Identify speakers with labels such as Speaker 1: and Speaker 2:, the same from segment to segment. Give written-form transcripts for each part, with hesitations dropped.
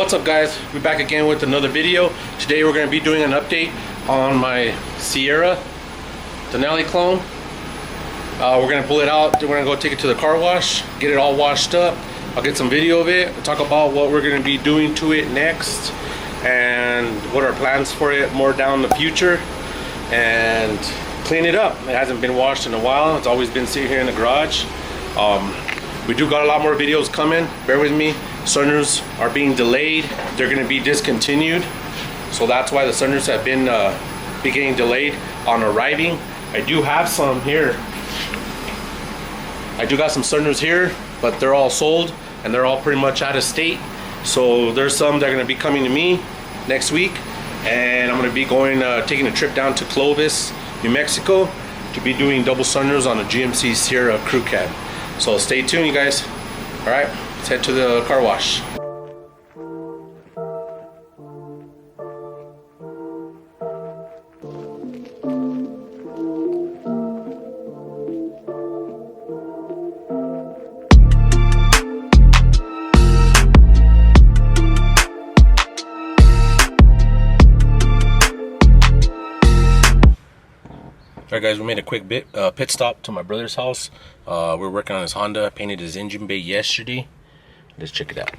Speaker 1: What's up guys, we're back again with another video. Today we're going to be doing an update on my Sierra Denali clone. We're going to pull it out, we're going to go take it to the car wash, get it all washed up. I'll get some video of it, talk about what we're going to be doing to it next and what our plans for it more down the future, and clean it up. It hasn't been washed in a while, it's always been sitting here in the garage. We do got a lot more videos coming, bear with me. Sunroofs are being delayed, they're going to be discontinued, so that's why the sunroofs have been getting delayed on arriving. I do have some here, I do got some sunroofs here, but they're all sold and they're all pretty much out of state. So there's some that are going to be coming to me next week, and I'm going to be going taking a trip down to Clovis, New Mexico, to be doing double sunroofs on a GMC Sierra crew cab. So stay tuned, you guys. All right, let's head to the car wash. Alright guys, we made a quick pit stop to my brother's house. We're working on his Honda. Painted his engine bay yesterday. Let's check it out.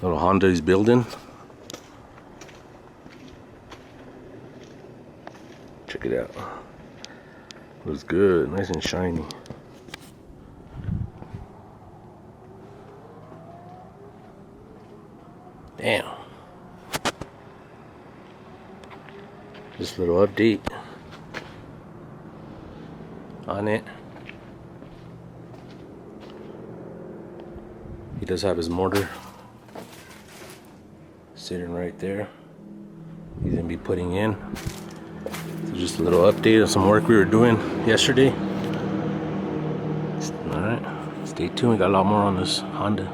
Speaker 1: Little Honda he's building. Check it out. Looks good, nice and shiny. Damn. Just a little update on it. He does have his motor sitting right there. He's gonna be putting in. So just a little update of some work we were doing yesterday. Alright, stay tuned, we got a lot more on this Honda.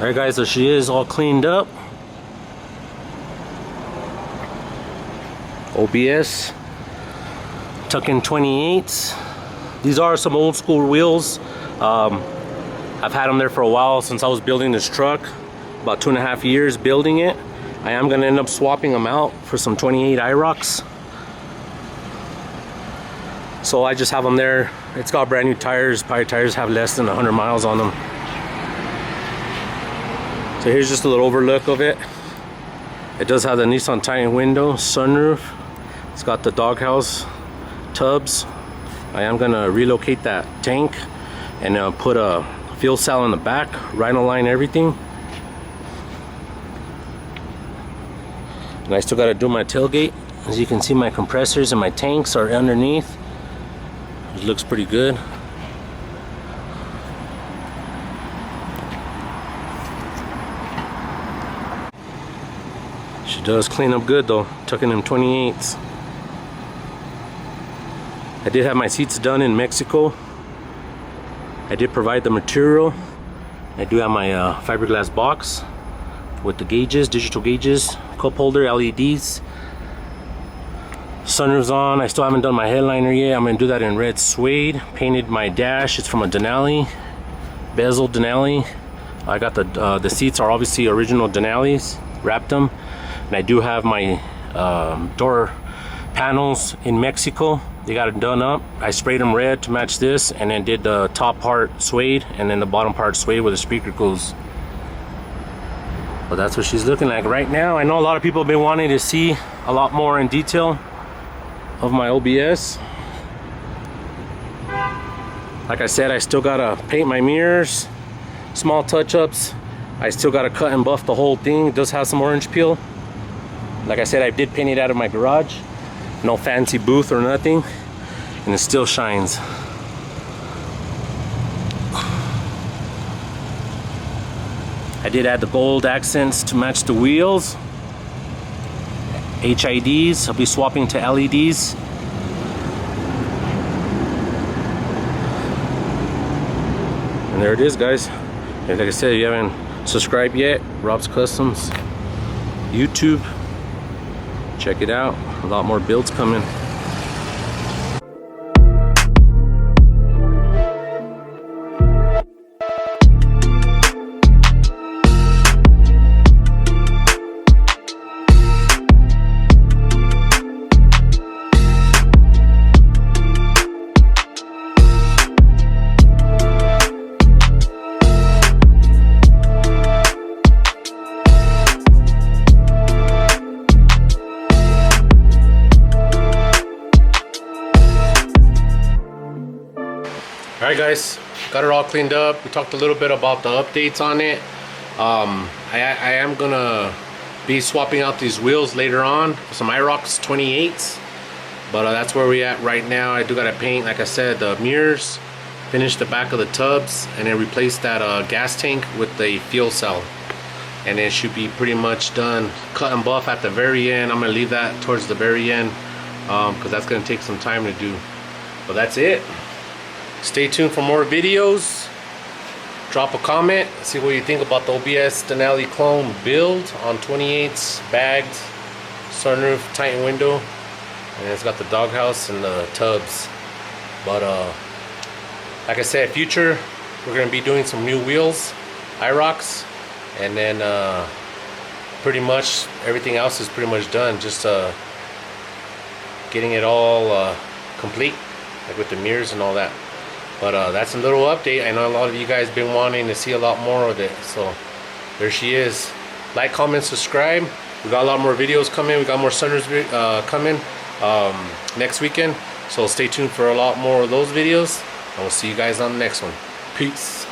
Speaker 1: Alright guys, so she is all cleaned up. OBS, tuck-in 28s. These are some old school wheels. I've had them there for a while, since I was building this truck, about 2.5 years building it. I am going to end up swapping them out for some 28 IROCs. So I just have them there. It's got brand new tires. Probably tires have less than 100 miles on them. So here's just a little overlook of it. It does have the Nissan Titan window, sunroof. It's got the doghouse tubs. I am gonna relocate that tank and put a fuel cell in the back, rhino line everything. And I still gotta do my tailgate. As you can see, my compressors and my tanks are underneath. It looks pretty good. She does clean up good though, tucking them 28s. I did have my seats done in Mexico. I did provide the material. I do have my fiberglass box with the gauges, digital gauges, cup holder, LEDs. Sunroof's on. I still haven't done my headliner yet. I'm gonna do that in red suede. Painted my dash. It's from a Denali, bezel Denali. I got the seats are obviously original Denali's. Wrapped them, and I do have my door panels in Mexico. they got it done up. I sprayed them red to match this, and then did the top part suede and then the bottom part suede where the speaker goes. But that's what she's looking like right now. I know a lot of people have been wanting to see a lot more in detail of my OBS. Like I said, I still gotta paint my mirrors, small touch-ups. I still gotta cut and buff the whole thing. It does have some orange peel. Like I said, I did paint it out of my garage. No fancy booth or nothing, and it still shines. I did add the gold accents to match the wheels. HIDs, I'll be swapping to LEDs. And there it is, guys. And like I said, if you haven't subscribed yet, Rob's Customs YouTube, check it out. A lot more builds coming. Alright guys, got it all cleaned up. We talked a little bit about the updates on it. I am gonna be swapping out these wheels later on for some IROX 28s, but that's where we at right now. I do gotta paint, like I said, the mirrors, finish the back of the tubs, and then replace that gas tank with the fuel cell, and it should be pretty much done. Cut and buff at the very end. I'm gonna leave that towards the very end because that's gonna take some time to do. But that's it. Stay tuned for more videos. Drop a comment, see what you think about the OBS Denali clone build on 28s, bagged, sunroof, Titan window, and it's got the doghouse and the tubs. But like I said, future we're gonna be doing some new wheels, IROX, and then pretty much everything else is pretty much done. Just getting it all complete, like with the mirrors and all that. But that's a little update. I know a lot of you guys been wanting to see a lot more of it, so there she is. Like, comment, subscribe. We got a lot more videos coming. We got more sunroofs coming next weekend, so stay tuned for a lot more of those videos, and we'll see you guys on the next one. Peace.